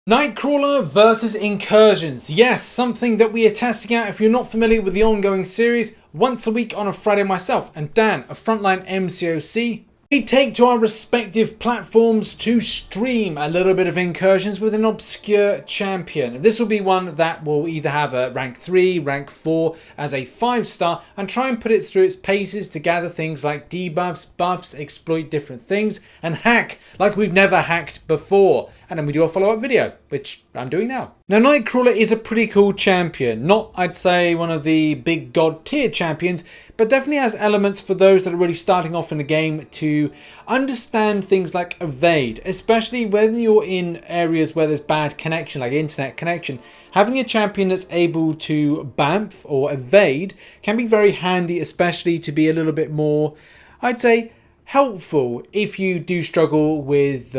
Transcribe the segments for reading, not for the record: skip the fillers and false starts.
Nightcrawler versus Incursions. Yes, something that we are testing out if you're not familiar with the ongoing series. Once a week on a Friday, myself and Dan, a frontline MCOC, we take to our respective platforms to stream a little bit of Incursions with an obscure champion. This will be one that will either have a rank 3, rank 4 as a 5-star and try and put it through its paces to gather things like debuffs, buffs, exploit different things and hack like we've never hacked before. And then we do a follow-up video, which I'm doing now. Now, Nightcrawler is a pretty cool champion. Not, I'd say, one of the big god tier champions, but definitely has elements for those that are really starting off in the game to understand things like evade, especially when you're in areas where there's bad connection, like internet connection. Having a champion that's able to bamf or evade can be very handy, especially to be a little bit more, I'd say, helpful if you do struggle with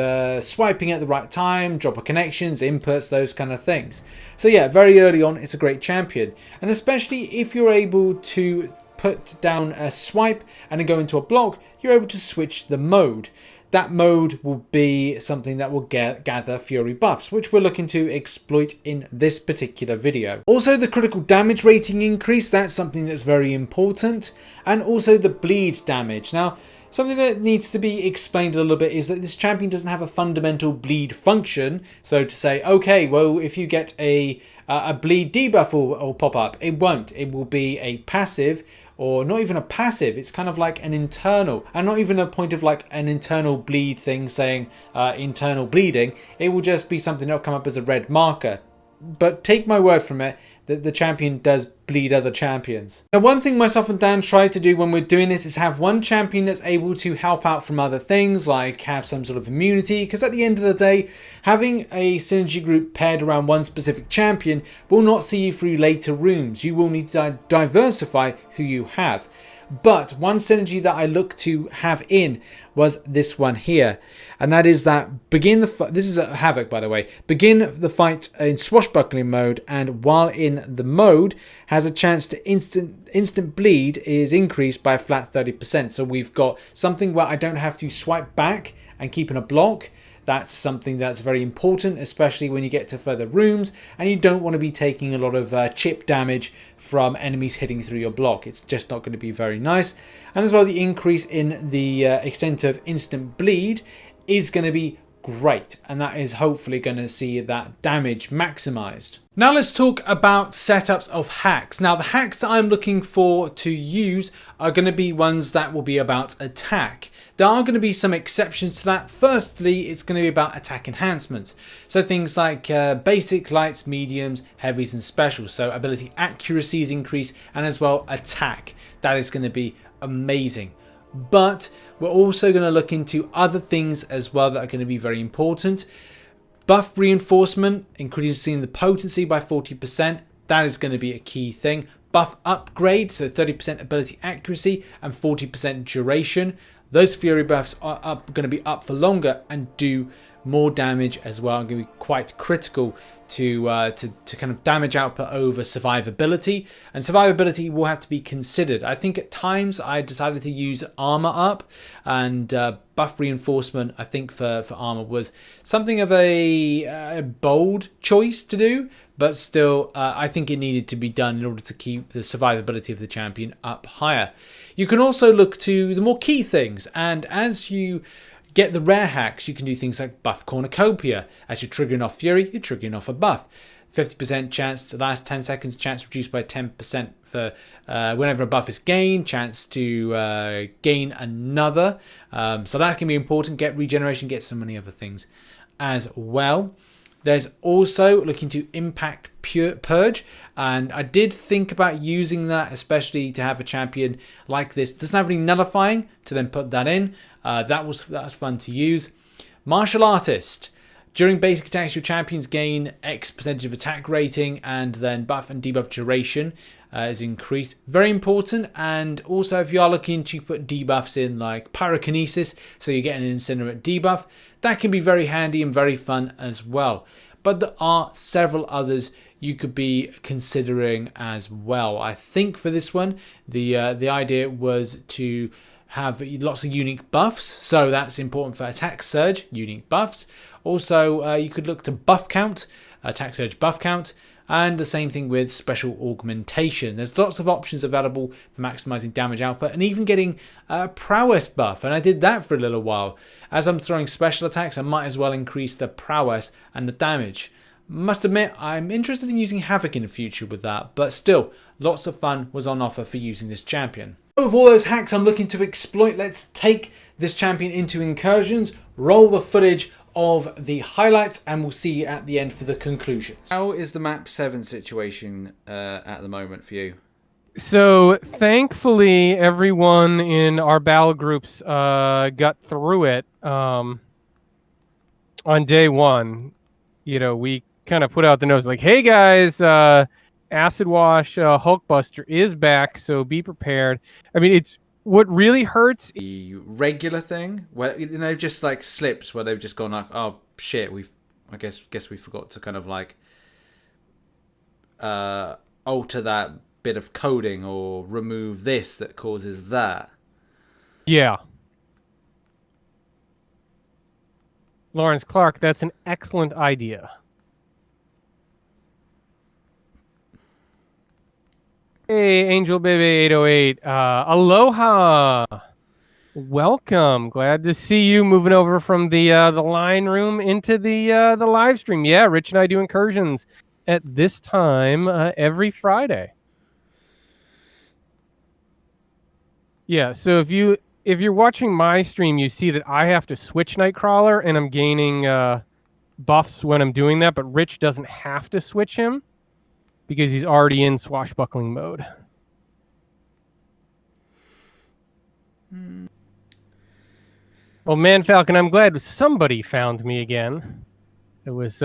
swiping at the right time, dropper connections, inputs, those kind of things. So yeah, very early on, it's a great champion. And especially if you're able to put down a swipe and then go into a block, you're able to switch the mode. That mode will be something that will gather fury buffs, which we're looking to exploit in this particular video. Also, the critical damage rating increase, that's something that's very important. And also the bleed damage. Now, something that needs to be explained a little bit is that this champion doesn't have a fundamental bleed function. So to say, okay, well, if you get a bleed debuff will pop up, it won't. It will be a passive, or not even a passive. It's kind of like an internal, and not even a point of like an internal bleed thing saying internal bleeding. It will just be something that will come up as a red marker. But take my word from it that the champion does bleed other champions. Now, one thing myself and Dan try to do when we're doing this is have one champion that's able to help out from other things, like have some sort of immunity, because at the end of the day, having a synergy group paired around one specific champion will not see you through later rooms. You will need to diversify who you have. But one synergy that I look to have in was this one here, and that is that begin the fight. This is a havok, by the way. Begin the fight in swashbuckling mode, and while in the mode has a chance to instant bleed is increased by a flat 30%. So we've got something where I don't have to swipe back and keep in a block. That's something that's very important, especially when you get to further rooms and you don't want to be taking a lot of chip damage from enemies hitting through your block. It's just not going to be very nice. And as well, the increase in the extent of instant bleed is going to be great, and that is hopefully going to see that damage maximized. Now let's talk about setups of hacks. Now the hacks that I'm looking for to use are going to be ones that will be about attack. There are going to be some exceptions to that. Firstly, it's going to be about attack enhancements. So things like basic, lights, mediums, heavies and specials. So ability accuracy is increased, and as well attack. That is going to be amazing. But we're also going to look into other things as well that are going to be very important. Buff reinforcement, increasing the potency by 40%. That is going to be a key thing. Buff upgrade, so 30% ability accuracy and 40% duration. Those fury buffs are going to be up for longer and do more damage as well. Going to be quite critical to kind of damage output over survivability, and survivability will have to be considered. I think at times I decided to use armor up, and buff reinforcement I think for armor was something of a bold choice to do, but still I think it needed to be done in order to keep the survivability of the champion up higher. You can also look to the more key things, and as you get the rare hacks, you can do things like buff cornucopia. As you're triggering off fury, you're triggering off a buff. 50% chance to last 10 seconds, chance reduced by 10% for whenever a buff is gained, chance to gain another. So that can be important. Get regeneration, get so many other things as well. There's also looking to impact purge, and I did think about using that, especially to have a champion like this. Doesn't have any nullifying to then put that in. That was fun to use. Martial artist. During basic attacks, your champions gain X percentage of attack rating, and then buff and debuff duration is increased. Very important. And also, if you are looking to put debuffs in like pyrokinesis, so you get an incinerate debuff, that can be very handy and very fun as well. But there are several others you could be considering as well. I think for this one, the idea was to have lots of unique buffs, so that's important for attack surge, unique buffs. Also, you could look to buff count, attack surge buff count, and the same thing with special augmentation. There's lots of options available for maximizing damage output and even getting a prowess buff, and I did that for a little while. As I'm throwing special attacks, I might as well increase the prowess and the damage. Must admit, I'm interested in using Havok in the future with that, but still, lots of fun was on offer for using this champion. With all those hacks I'm looking to exploit, let's take this champion into Incursions, roll the footage of the highlights, and we'll see you at the end for the conclusions. How is the map 7 situation at the moment for you? So thankfully, everyone in our battle groups got through it on day one. You know, we kind of put out the nose like, hey guys, Acid Wash Hulkbuster is back, so be prepared. I mean, it's what really hurts. The regular thing where, you know, just like slips where they've just gone like, oh shit, I guess we forgot to kind of like alter that bit of coding or remove this that causes that. Yeah. Lawrence Clark, that's an excellent idea. Hey, Angel Baby 808. Aloha. Welcome. Glad to see you moving over from the line room into the live stream. Yeah, Rich and I do Incursions at this time every Friday. Yeah, so if you're watching my stream, you see that I have to switch Nightcrawler, and I'm gaining buffs when I'm doing that, but Rich doesn't have to switch him because he's already in swashbuckling mode. Well, Man Falcon, I'm glad somebody found me again. It was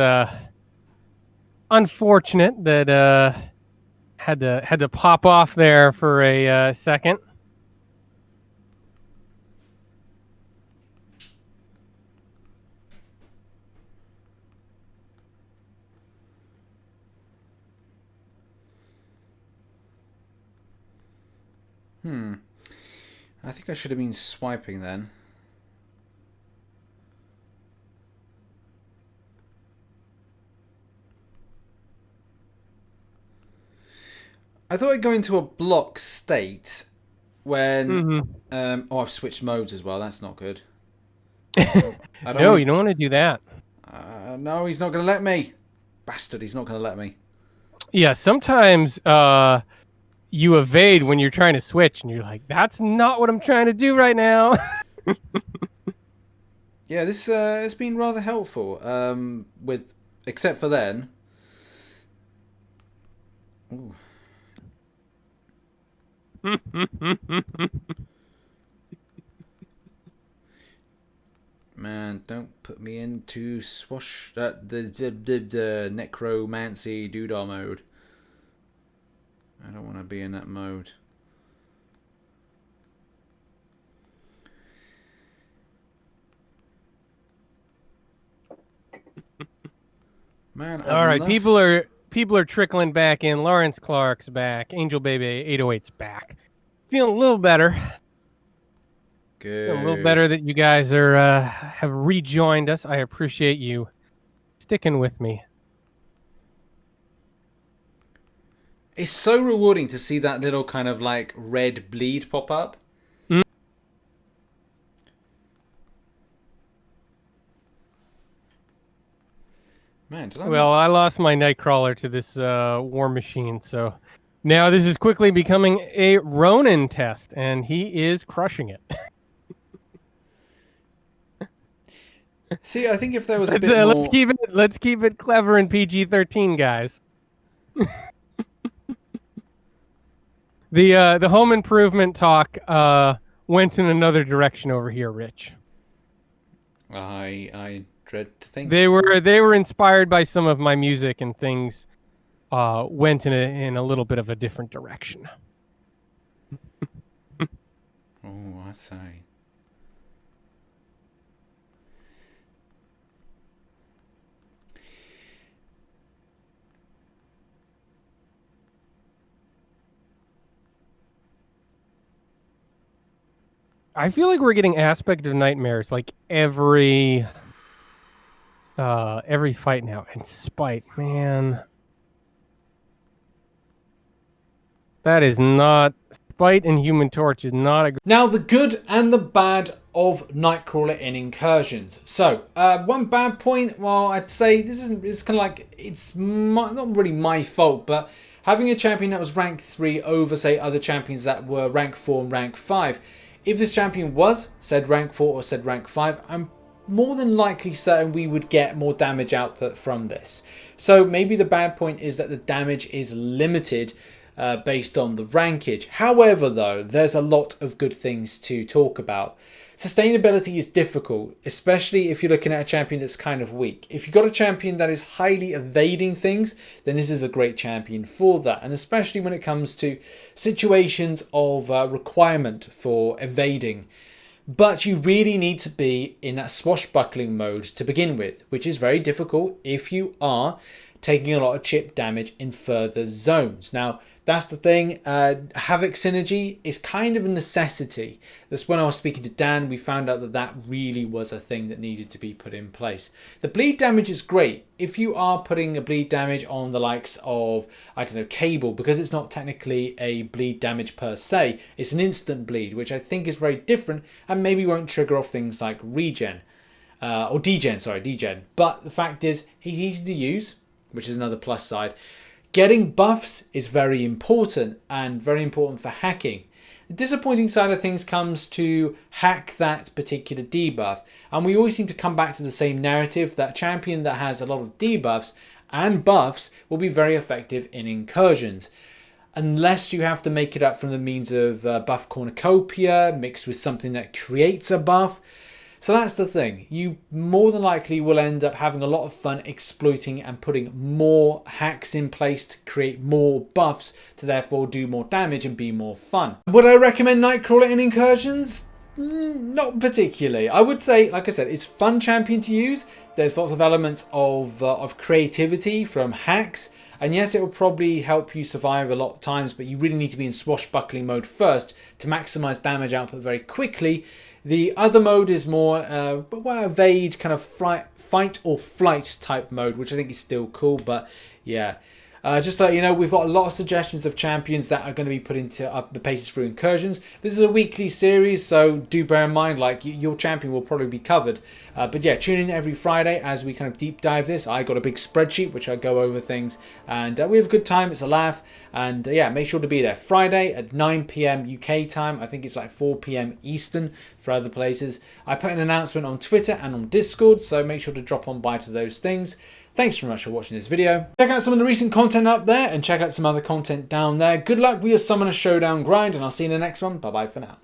unfortunate that had to pop off there for a second. I think I should have been swiping then. I thought I'd go into a block state when... oh, I've switched modes as well. That's not good. No, you don't want to do that. No, he's not going to let me. Bastard, he's not going to let me. Yeah, sometimes you evade when you're trying to switch, and you're like, that's not what I'm trying to do right now. Yeah, this has been rather helpful. Except for then. Ooh. Man, don't put me into the necromancy doodah mode. I don't want to be in that mode. Man, all right, people are trickling back in. Lawrence Clark's back. Angel Baby 808's back. Feeling a little better. Good. Feeling a little better that you guys are have rejoined us. I appreciate you sticking with me. It's so rewarding to see that little kind of like red bleed pop up. Man, well, I lost my Nightcrawler to this war machine, so now this is quickly becoming a Ronin test, and he is crushing it. See, I think if there was a bit more... let's keep it clever and PG-13, guys. The home improvement talk went in another direction over here, Rich. I dread to think they were inspired by some of my music, and things went in a little bit of a different direction. Oh, I say. I feel like we're getting aspect of nightmares like every fight now. And Spite, man. That is not Spite and Human Torch is not a Now, the good and the bad of Nightcrawler in Incursions. So, one bad point, well, I'd say this isn't, it's kind of like, it's not really my fault, but having a champion that was rank 3 over, say, other champions that were rank 4 and rank 5, if this champion was said rank 4 or said rank 5, I'm more than likely certain we would get more damage output from this. So maybe the bad point is that the damage is limited based on the rankage. However, though, there's a lot of good things to talk about. Sustainability is difficult, especially if you're looking at a champion that's kind of weak. If you've got a champion that is highly evading things, then this is a great champion for that. And especially when it comes to situations of requirement for evading. But you really need to be in that swashbuckling mode to begin with, which is very difficult if you are taking a lot of chip damage in further zones. Now, that's the thing. Havok synergy is kind of a necessity. That's when I was speaking to Dan, we found out that that really was a thing that needed to be put in place. The bleed damage is great if you are putting a bleed damage on the likes of, I don't know, Cable, because it's not technically a bleed damage per se. It's an instant bleed, which I think is very different and maybe won't trigger off things like regen. Or degen, sorry, degen. But the fact is, he's easy to use, which is another plus side. Getting buffs is very important and very important for hacking. The disappointing side of things comes to hack that particular debuff. And we always seem to come back to the same narrative that champion that has a lot of debuffs and buffs will be very effective in Incursions. Unless you have to make it up from the means of buff cornucopia mixed with something that creates a buff. So that's the thing. You more than likely will end up having a lot of fun exploiting and putting more hacks in place to create more buffs to therefore do more damage and be more fun. Would I recommend Nightcrawler in Incursions? Not particularly. I would say, like I said, it's a fun champion to use. There's lots of elements of creativity from hacks. And yes, it will probably help you survive a lot of times, but you really need to be in swashbuckling mode first to maximize damage output very quickly. The other mode is more evade, kind of fight or flight type mode, which I think is still cool, but yeah. Just to let you know, we've got a lot of suggestions of champions that are going to be put into up the paces through Incursions. This is a weekly series, so do bear in mind, like, your champion will probably be covered. But yeah, tune in every Friday as we kind of deep dive this. I got a big spreadsheet which I go over things, and we have a good time. It's a laugh, and yeah, make sure to be there Friday at 9 PM UK time. I think it's like 4 PM Eastern for other places. I put an announcement on Twitter and on Discord, so make sure to drop on by to those things. Thanks very much for watching this video. Check out some of the recent content up there and check out some other content down there. Good luck with your Summoner Showdown grind, and I'll see you in the next one. Bye bye for now.